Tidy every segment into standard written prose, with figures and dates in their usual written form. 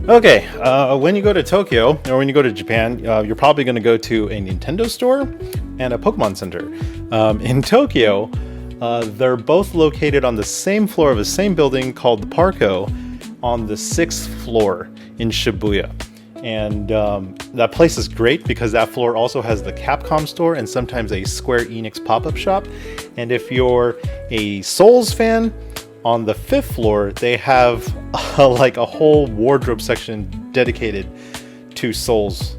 Okay, when you go to Tokyo or when you go to Japan, you're probably going to go to a Nintendo store and a Pokemon Center. In Tokyo, they're both located on the same floor of the same building called the Parco on the sixth floor in Shibuya. And that place is great because that floor also has the Capcom store and sometimes a Square Enix pop-up shop. And if you're a Souls fan, on the fifth floor, they have like a whole wardrobe section dedicated to Souls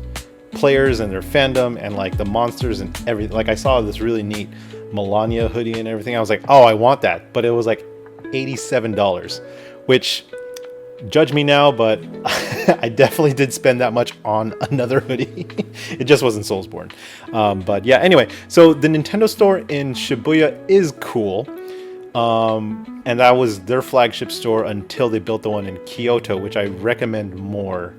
players and their fandom and like the monsters and everything. Like I saw this really neat Melania hoodie and everything. I was like, oh, I want that. But it was like $87, which judge me now, but I definitely did spend that much on another hoodie. It just wasn't Soulsborne. But yeah, anyway, so the Nintendo store in Shibuya is cool. And that was their flagship store until they built the one in Kyoto, which I recommend more.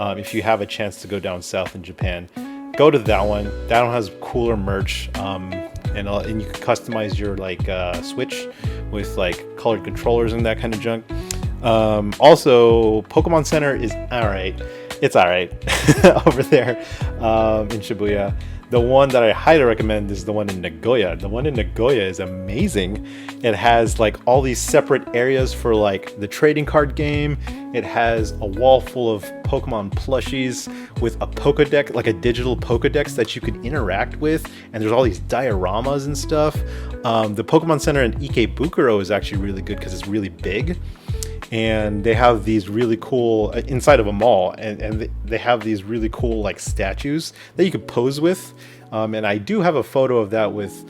If you have a chance to go down south in Japan, go to that one. That one has cooler merch, and you can customize your like Switch with like colored controllers and that kind of junk. Also, Pokemon Center is alright. It's alright over there in Shibuya. The one that I highly recommend is the one in Nagoya. The one in Nagoya is amazing. It has like all these separate areas for like the trading card game. It has a wall full of Pokemon plushies with a Pokedex, like a digital Pokedex that you could interact with. And there's all these dioramas and stuff. The Pokemon Center in Ikebukuro is actually really good because it's really big. And they have these really cool inside of a mall, and they have these really cool like statues that you could pose with. And I do have a photo of that with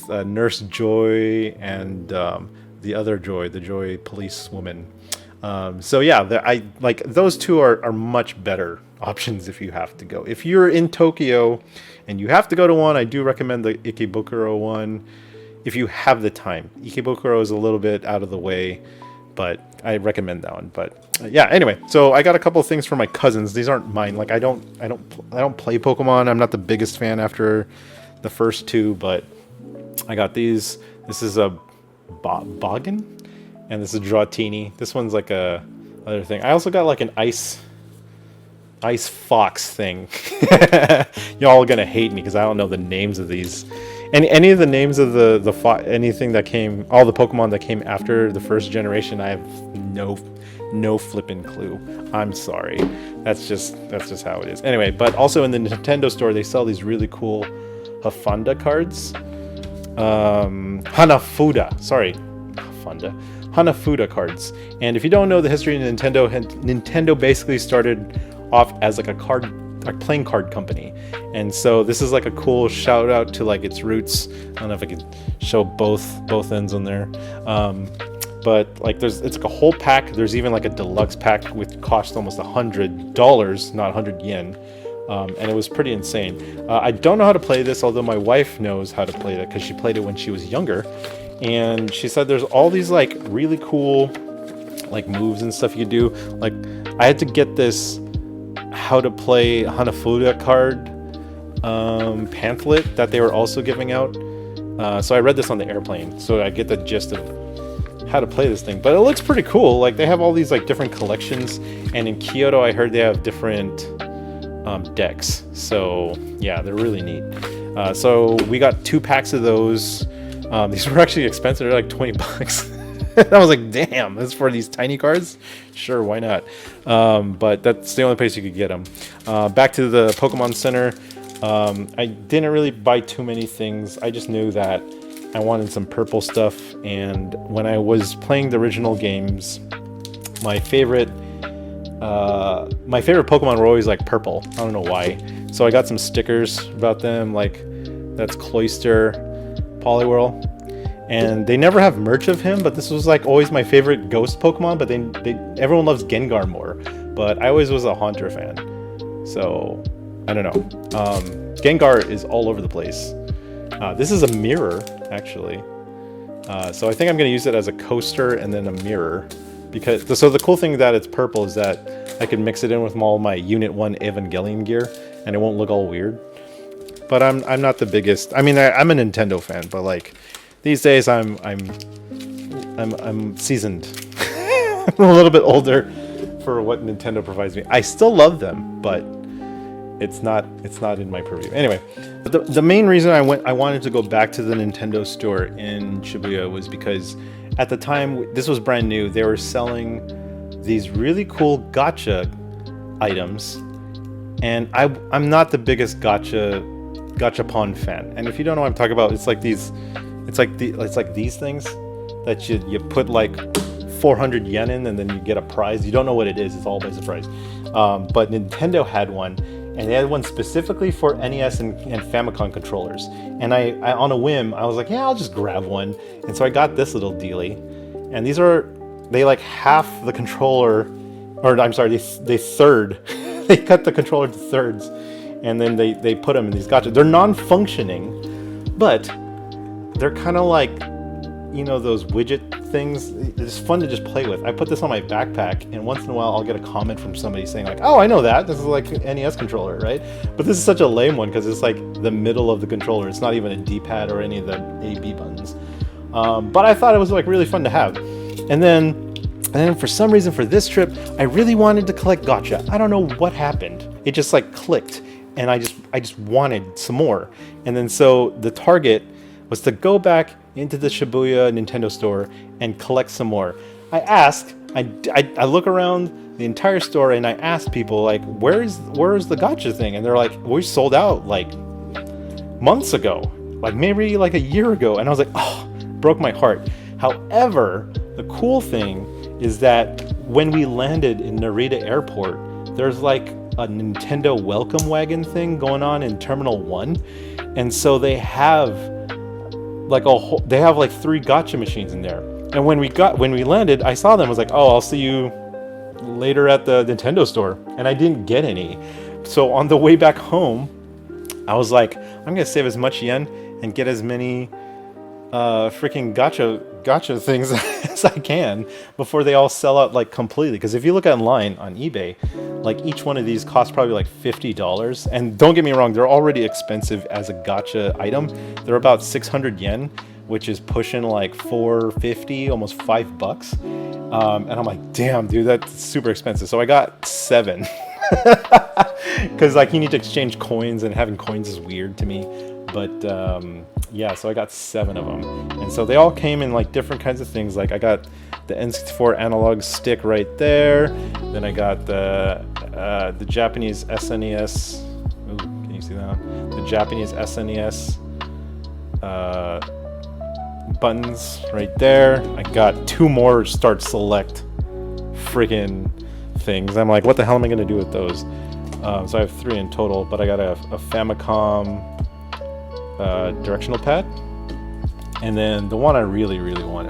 Nurse Joy and the other Joy, the Joy policewoman. So yeah, I like those two are much better options if you have to go. If you're in Tokyo and you have to go to one, I do recommend the Ikebukuro one if you have the time. Ikebukuro is a little bit out of the way, but I recommend that one. But yeah, anyway, so I got a couple of things from my cousins. These aren't mine. Like I don't play Pokemon. I'm not the biggest fan after the first two, but I got these. This is a Boggin, and this is Dratini. This one's like a other thing. I also got like an ice fox thing. Y'all are gonna hate me because I don't know the names of these. Any of the names of anything that came, all the Pokemon that came after the first generation, I have no flipping clue. I'm sorry. That's just how it is. Anyway, but also in the Nintendo store, they sell these really cool Hafunda cards. Hanafuda cards. And if you don't know the history of Nintendo basically started off as like a playing card company, and so this is like a cool shout out to like its roots. I don't know if I could show both ends on there, but like it's like a whole pack. There's even like a deluxe pack which cost almost $100, not 100 yen, and it was pretty insane. I don't know how to play this, although my wife knows how to play it because she played it when she was younger, and she said there's all these like really cool like moves and stuff you could do. Like I had to get this how to play Hanafuda card pamphlet that they were also giving out. So I read this on the airplane, so I get the gist of how to play this thing. But it looks pretty cool. Like they have all these like different collections, and in Kyoto I heard they have different decks. So yeah, they're really neat. So we got 2 packs of those. These were actually expensive. They're like $20. I was like, damn, that's for these tiny cards? Sure, why not? But that's the only place you could get them. Back to the Pokemon Center. I didn't really buy too many things. I just knew that I wanted some purple stuff. And when I was playing the original games, my favorite Pokemon were always like purple. I don't know why. So I got some stickers about them. Like that's Cloyster, Poliwhirl. And they never have merch of him, but this was like always my favorite ghost Pokemon, but everyone loves Gengar more. But I always was a Haunter fan. So, I don't know. Gengar is all over the place. This is a mirror, actually. So I think I'm going to use it as a coaster and then a mirror. So the cool thing that it's purple is that I can mix it in with all my Unit 1 Evangelion gear, and it won't look all weird. But I'm not the biggest. I mean, I'm a Nintendo fan, but like these days I'm seasoned. I'm a little bit older. for what Nintendo provides me. I still love them, but it's not in my purview. Anyway, the main reason I wanted to go back to the Nintendo store in Shibuya was because at the time this was brand new. They were selling these really cool gacha items, and I'm not the biggest gachapon fan. And if you don't know what I'm talking about, it's like these things that you put like 400 yen in, and then you get a prize. You don't know what it is. It's all by surprise. But Nintendo had one, and they had one specifically for NES and Famicom controllers. And I on a whim, I was like, yeah, I'll just grab one. And so I got this little dealie. And they like half the controller, or I'm sorry, they third. They cut the controller to thirds, and then they put them in these gacha. They're non-functioning, but they're kind of like, you know, those widget things. It's fun to just play with. I put this on my backpack, and once in a while I'll get a comment from somebody saying like, oh, I know that, this is like an NES controller, right? But this is such a lame one because it's like the middle of the controller. It's not even a D-pad or any of the A-B buttons. But I thought it was like really fun to have. And then for some reason for this trip, I really wanted to collect gacha. I don't know what happened. It just like clicked, and I just wanted some more. And then so the target was to go back into the Shibuya Nintendo store and collect some more. I look around the entire store and I ask people like, where's the gacha thing? And they're like, we sold out like months ago, like maybe like a year ago. And I was like, oh, broke my heart. However, the cool thing is that when we landed in Narita Airport, there's like a Nintendo welcome wagon thing going on in Terminal 1. And so they have like they have like 3 gacha machines in there. And when we landed, I saw them. I was like, oh, I'll see you later at the Nintendo store. And I didn't get any. So on the way back home, I was like, I'm gonna save as much yen and get as many freaking gacha things as I can before they all sell out like completely. Because if you look online on eBay, like each one of these costs probably like $50. And don't get me wrong, they're already expensive as a gacha item. They're about 600 yen, which is pushing like $4.50, almost $5. And I'm like, damn, dude, that's super expensive. So I got 7. Because like you need to exchange coins, and having coins is weird to me. But yeah, so I got 7 of them, and so they all came in like different kinds of things. Like I got the N64 analog stick right there. Then I got the Japanese SNES. Ooh, can you see that? The Japanese SNES buttons right there. I got 2 more Start Select freaking things. I'm like, what the hell am I gonna do with those? So I have 3 in total, but I got a Famicom directional pad, and then the one I really want,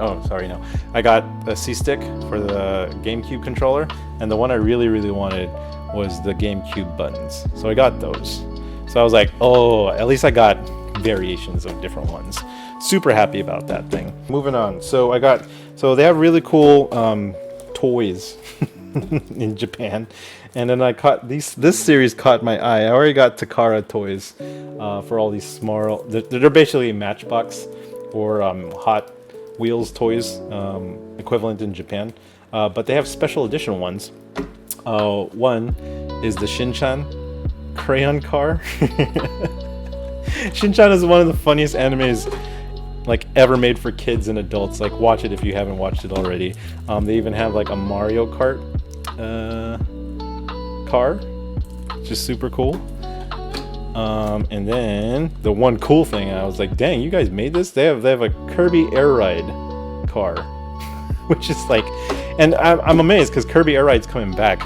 I got a C-stick for the GameCube controller, and the one I really wanted was the GameCube buttons. So I got those. So I was like, oh, at least I got variations of different ones. Super happy about that thing. Moving on. So they have really cool toys in Japan. And then I caught this series caught my eye. I already got Takara toys for all these small. They're basically Matchbox or Hot Wheels toys, equivalent in Japan. But they have special edition ones. One is the Shin-chan crayon car. Shin-chan is one of the funniest animes like ever made for kids and adults. Like, watch it if you haven't watched it already. They even have like a Mario Kart car, which is super cool. And then the one cool thing, I was like, dang, you guys made this? They have a Kirby Air Ride car, which is like, and I'm amazed because Kirby Air Ride's coming back,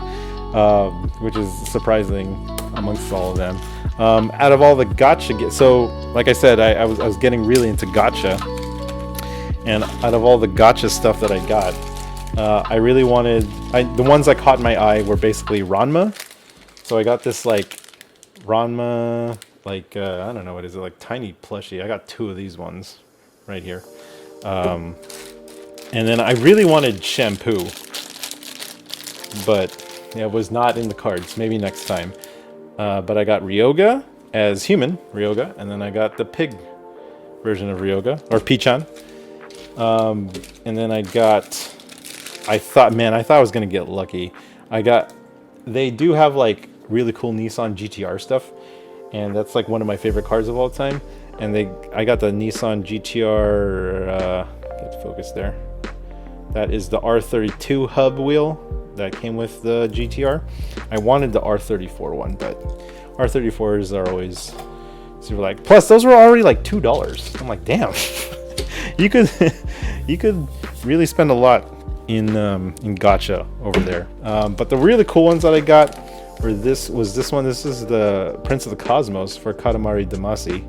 which is surprising amongst all of them. Out of all the gacha, so like I said, I was getting really into gacha, and out of all the gacha stuff that I got, I really wanted, the ones that caught my eye were basically Ranma. So I got this like Ranma, like I don't know, what is it, like tiny plushie. I got 2 of these ones right here. And then I really wanted Shampoo, but it was not in the cards. Maybe next time. But I got Ryoga as human Ryoga, and then I got the pig version of Ryoga, or Pichan. And then I thought I was gonna get lucky. They do have like really cool Nissan GTR stuff, and that's like one of my favorite cars of all time. And I got the Nissan GTR. Get focused there. That is the R32 hub wheel that came with the GTR. I wanted the R34 one, but R34s are always super like. Plus, those were already like $2. I'm like, damn, you could you could really spend a lot in gacha over there. But the really cool ones that I got were this one. This is the Prince of the Cosmos for Katamari Damacy,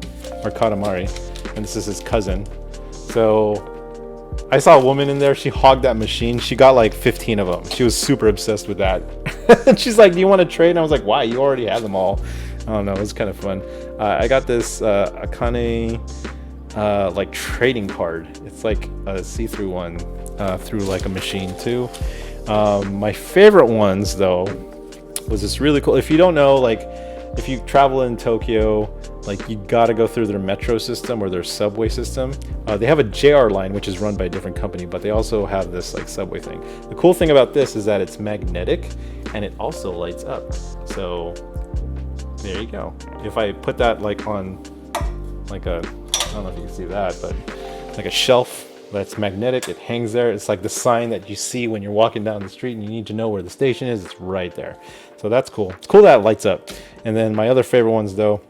or Katamari, and this is his cousin. So I saw a woman in there. She hogged that machine. She got like 15 of them. She was super obsessed with that. And she's like, "Do you want to trade?" And I was like, "Why? You already have them all." I don't know. It was kind of fun. I got this Akane like trading card. It's like a see-through one through like a machine too. My favorite ones though was this really cool. If you don't know, like if you travel in Tokyo, like you gotta go through their metro system or their subway system. They have a JR line which is run by a different company, but they also have this like subway thing. The cool thing about this is that it's magnetic and it also lights up. So there you go. If I put that like on like a, I don't know if you can see that, but like a shelf that's magnetic, it hangs there. It's like the sign that you see when you're walking down the street and you need to know where the station is. It's right there. So that's cool. It's cool that it lights up. And then my other favorite ones though,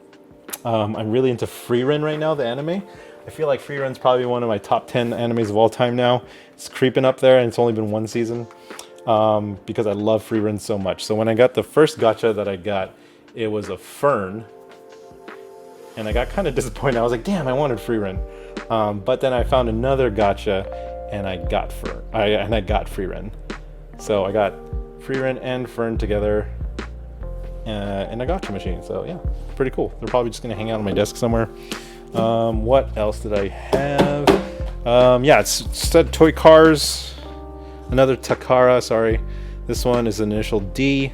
I'm really into Frieren right now, the anime. I feel like Frieren's probably one of my top 10 animes of all time now. It's creeping up there and it's only been one season because I love Frieren so much. So when I got the first gacha that I got, it was a Fern. And I got kind of disappointed. I was like, damn, I wanted Frieren. But then I found another gacha and I got Frieren. So I got Frieren and Fern together in a gacha machine. So yeah, pretty cool. They're probably just gonna hang out on my desk somewhere. What else did I have? Yeah, it's said Toy Cars. Another Takara, sorry. This one is initial D.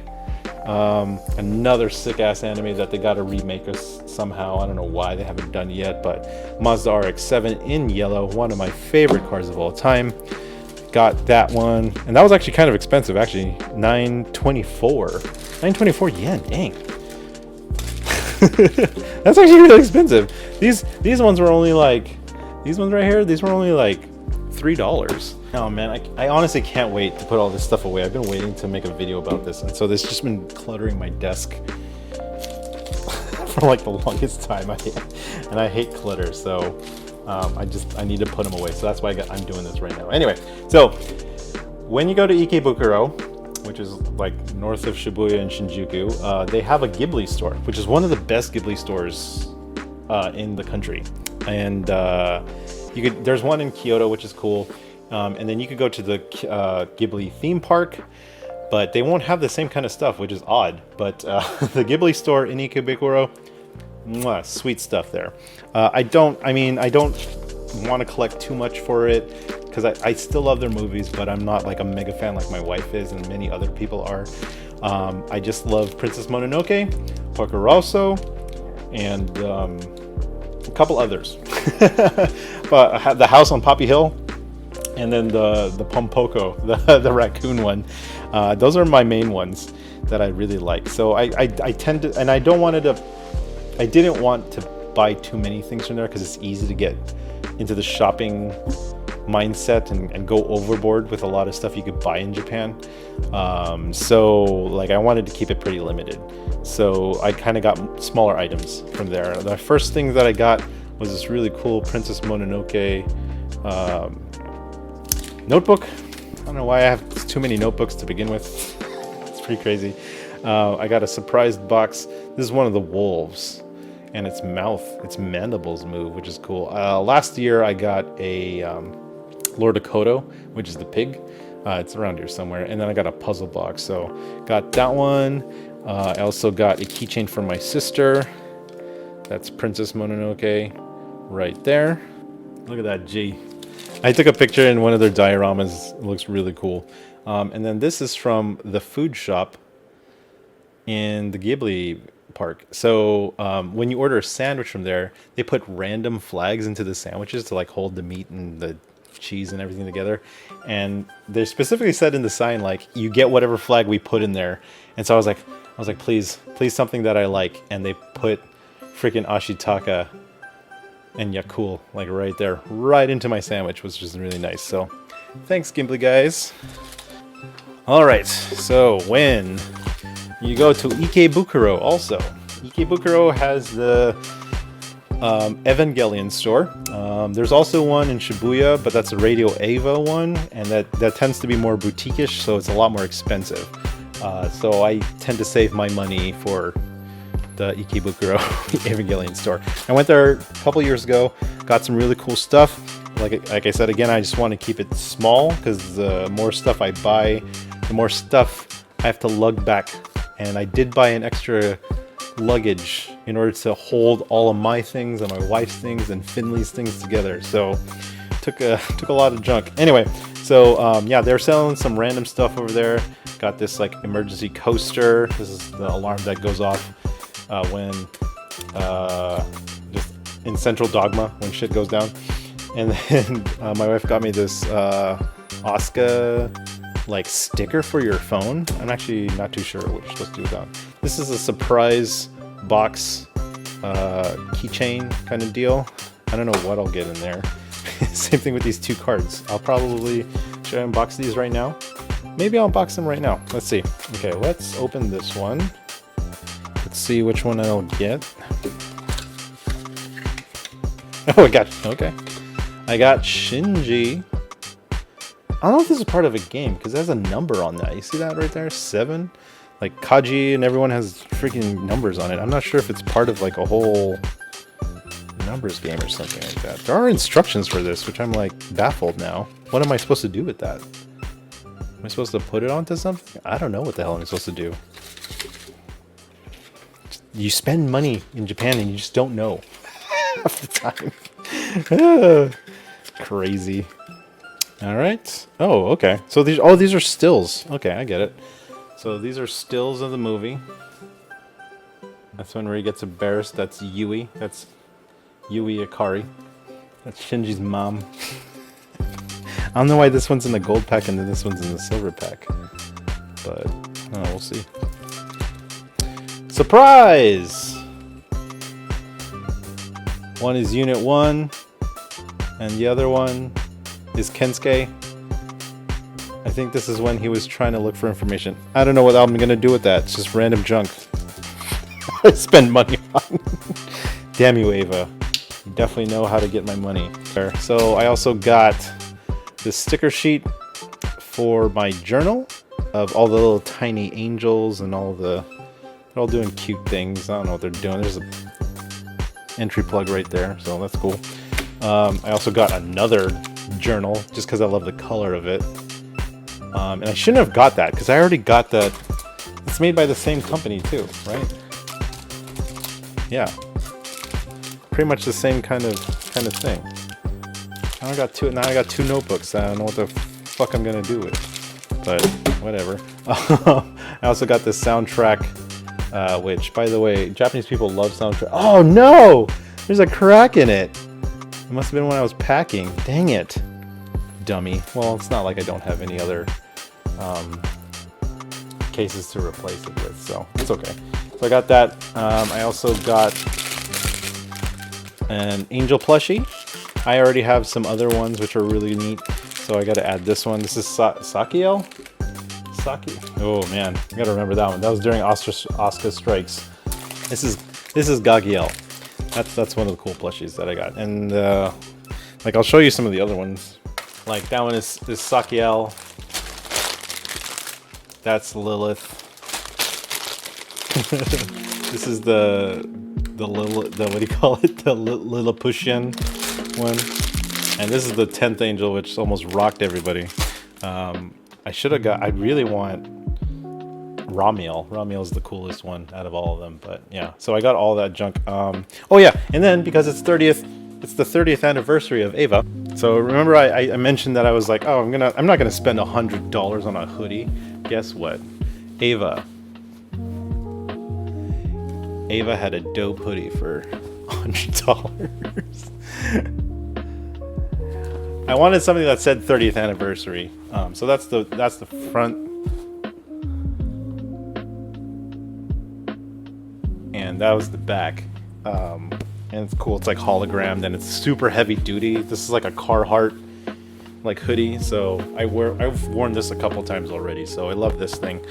Another sick-ass anime that they got to remake us somehow. I don't know why they haven't done it yet, but Mazda RX-7 in yellow, one of my favorite cars of all time. Got that one, and that was actually kind of expensive, actually. 924 yen, dang. That's actually really expensive. These ones were only like, these ones right here, these were only like $3. Oh man, I honestly can't wait to put all this stuff away. I've been waiting to make a video about this, and so this just been cluttering my desk for like the longest time. I hate clutter, so I need to put them away. So that's why I'm doing this right now. Anyway, so when you go to Ikebukuro, which is like north of Shibuya and Shinjuku, they have a Ghibli store, which is one of the best Ghibli stores in the country. And there's one in Kyoto, which is cool. And then you could go to the Ghibli theme park, but they won't have the same kind of stuff, which is odd. But the Ghibli store in Ikebukuro, sweet stuff there. I don't want to collect too much for it because I still love their movies, but I'm not like a mega fan like my wife is and many other people are. I just love Princess Mononoke, Porco Rosso, and a couple others. But I have the House on Poppy Hill. And then the Pompoko, the raccoon one. Those are my main ones that I really like. So I tend to, and I didn't want to buy too many things from there because it's easy to get into the shopping mindset and go overboard with a lot of stuff you could buy in Japan. So like I wanted to keep it pretty limited. So I kind of got smaller items from there. The first thing that I got was this really cool Princess Mononoke notebook. I don't know why I have too many notebooks to begin with. It's pretty crazy. I got a surprised box. This is one of the wolves, and its mandibles move, which is cool. Last year I got a Lord Akoto, which is the pig. It's around here somewhere. And then I got a puzzle box. So got that one. I also got a keychain for my sister. That's Princess Mononoke right there. Look at that G. I took a picture in one of their dioramas. It looks really cool. And then this is from the food shop in the Ghibli park. So when you order a sandwich from there, they put random flags into the sandwiches to like hold the meat and the cheese and everything together. And they specifically said in the sign, like, you get whatever flag we put in there. And so I was like, please something that I like. And they put freaking Ashitaka and Yakul like right there, right into my sandwich, which was really nice. So thanks, Gimbly guys. All right, so when you go to Ikebukuro, also Ikebukuro has the Evangelion store. There's also one in Shibuya, but that's a Radio Ava one, and that tends to be more boutique-ish, so it's a lot more expensive. So I tend to save my money for the Ikebukuro Evangelion store. I went there a couple years ago, got some really cool stuff. Like I said, again, I just want to keep it small, because the more stuff I buy, the more stuff I have to lug back. And I did buy an extra luggage in order to hold all of my things and my wife's things and Finley's things together. So took a lot of junk. Anyway, so yeah, they're selling some random stuff over there. Got this like emergency coaster. This is the alarm that goes off when just in Central Dogma when shit goes down. And then my wife got me this Asuka like sticker for your phone. I'm actually not too sure what you're supposed to do with that. This is a surprise box keychain kind of deal. I don't know what I'll get in there. Same thing with these two cards. I'll probably, should I unbox these right now? Maybe I'll unbox them right now. Let's see. Okay, let's open this one. Let's see which one I'll get. Oh, I got, okay. I got Shinji. I don't know if this is part of a game, because it has a number on that. You see that right there? 7? Like Kaji and everyone has freaking numbers on it. I'm not sure if it's part of like a whole numbers game or something like that. There are instructions for this, which I'm like baffled now. What am I supposed to do with that? Am I supposed to put it onto something? I don't know what the hell I'm supposed to do. You spend money in Japan and you just don't know half the time. Crazy. All right. Oh, okay. So these are stills. Okay, I get it. So these are stills of the movie. That's one where he gets embarrassed. That's Yui. That's Yui Akari. That's Shinji's mom. I don't know why this one's in the gold pack and then this one's in the silver pack. But, oh, we'll see. Surprise! One is Unit 1, and the other one is Kensuke. I think this is when he was trying to look for information. I don't know what I'm gonna do with that. It's just random junk. I spend money on. Damn you, Ava. You definitely know how to get my money. So I also got this sticker sheet for my journal of all the little tiny angels and all the... They're all doing cute things. I don't know what they're doing. There's an entry plug right there, so that's cool. I also got another journal just because I love the color of it. And I shouldn't have got that because I already got that. It's made by the same company too, right? Yeah, pretty much the same kind of thing. Now I got two notebooks. I don't know what the fuck I'm gonna do with it, but whatever. I also got this soundtrack, which, by the way, Japanese people love soundtrack. Oh no! There's a crack in it. It must have been when I was packing. Dang it, dummy. Well, it's not like I don't have any other cases to replace it with, so it's okay. So I got that. I also got an angel plushie. I already have some other ones which are really neat, so I got to add this one. This is Sakiel. Saki. Oh man, I gotta remember that one. That was during Asuka Strikes. This is Gagiel. That's one of the cool plushies that I got. And like I'll show you some of the other ones. Like that one is Sakiel. That's Lilith. This is the what do you call it? The Lilliputian one. And this is the 10th angel, which almost rocked everybody. I should have got, I really want Ramiel. Ramiel is the coolest one out of all of them, but yeah. So I got all that junk. Oh yeah, and then because it's the 30th anniversary of Ava. So remember I mentioned that I was like, oh, I'm not gonna spend $100 on a hoodie. Guess what? Ava had a dope hoodie for $100. I wanted something that said 30th anniversary. So that's the front, and that was the back. And it's cool. It's like hologrammed and it's super heavy duty. This is like a Carhartt like hoodie. So I've worn this a couple times already. So I love this thing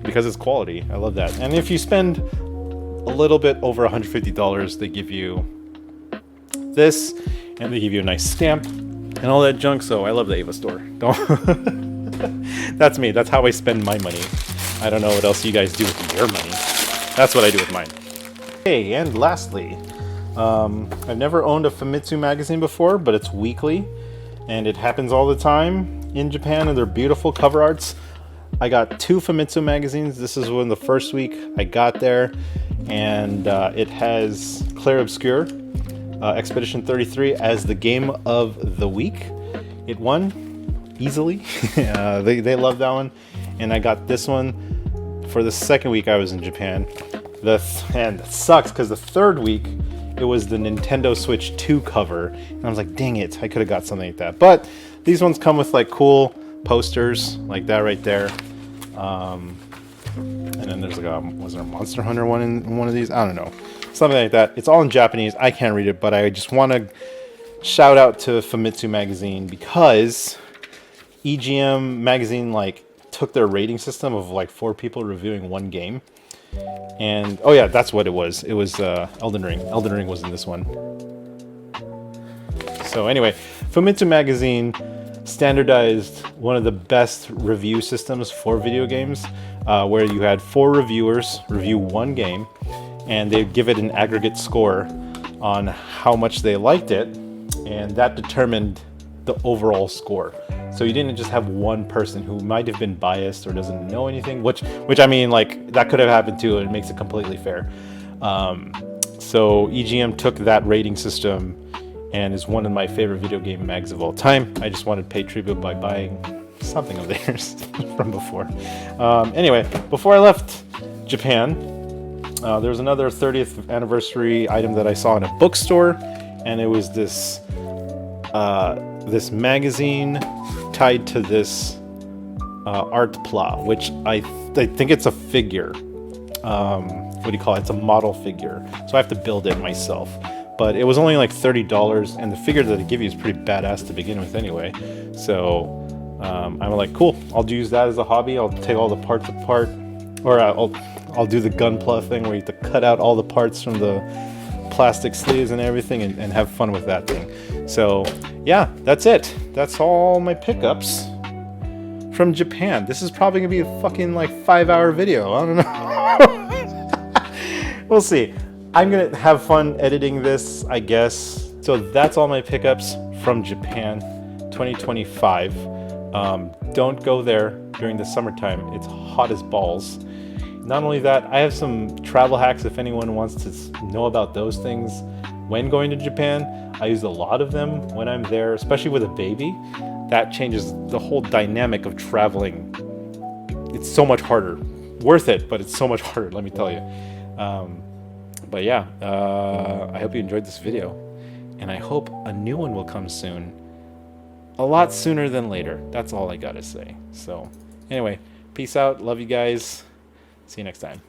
because it's quality. I love that. And if you spend a little bit over $150, they give you this, and they give you a nice stamp and all that junk. So I love the Ava store. That's me. That's how I spend my money. I don't know what else you guys do with your money. That's what I do with mine. Hey, and lastly, I've never owned a Famitsu magazine before, but it's weekly, and it happens all the time in Japan, and they're beautiful cover arts. I got 2 Famitsu magazines. This is one the first week I got there, and it has Clair Obscur, Expedition 33 as the game of the week. It won easily. They love that one, and I got this one for the second week I was in Japan. And it sucks because the third week it was the Nintendo Switch 2 cover, and I was like, dang it, I could have got something like that. But these ones come with like cool posters like that right there. And then there's like was there a Monster Hunter one in one of these? I don't know, something like that. It's all in Japanese. I can't read it, but I just want to shout out to Famitsu magazine because EGM magazine like took their rating system of like 4 people reviewing one game. And oh yeah, that's what it was. It was Elden Ring. Elden Ring was in this one. So anyway, Famitsu magazine standardized one of the best review systems for video games, where you had 4 reviewers review one game, and they'd give it an aggregate score on how much they liked it, and that determined the overall score. So you didn't just have one person who might have been biased or doesn't know anything, which I mean, like, that could have happened too, and it makes it completely fair. So EGM took that rating system and is one of my favorite video game mags of all time. I just wanted to pay tribute by buying something of theirs from before. Anyway, before I left Japan, there was another 30th anniversary item that I saw in a bookstore, and it was this this magazine tied to this art pla, which I think it's a figure. What do you call it? It's a model figure. So I have to build it myself. But it was only like $30, and the figure that they give you is pretty badass to begin with anyway. So I'm like, cool, I'll use that as a hobby. I'll take all the parts apart, or I'll do the Gunpla thing where you have to cut out all the parts from the plastic sleeves and everything, and have fun with that thing. So yeah, that's it. That's all my pickups from Japan. This is probably gonna be a fucking like 5-hour video. I don't know. We'll see. I'm gonna have fun editing this, I guess. So that's all my pickups from Japan 2025. Don't go there during the summertime. It's hot as balls. Not only that, I have some travel hacks if anyone wants to know about those things when going to Japan. I use a lot of them when I'm there, especially with a baby. That changes the whole dynamic of traveling. It's so much harder. Worth it, but it's so much harder, let me tell you. But yeah, I hope you enjoyed this video, and I hope a new one will come soon. A lot sooner than later. That's all I gotta say. So anyway, peace out. Love you guys. See you next time.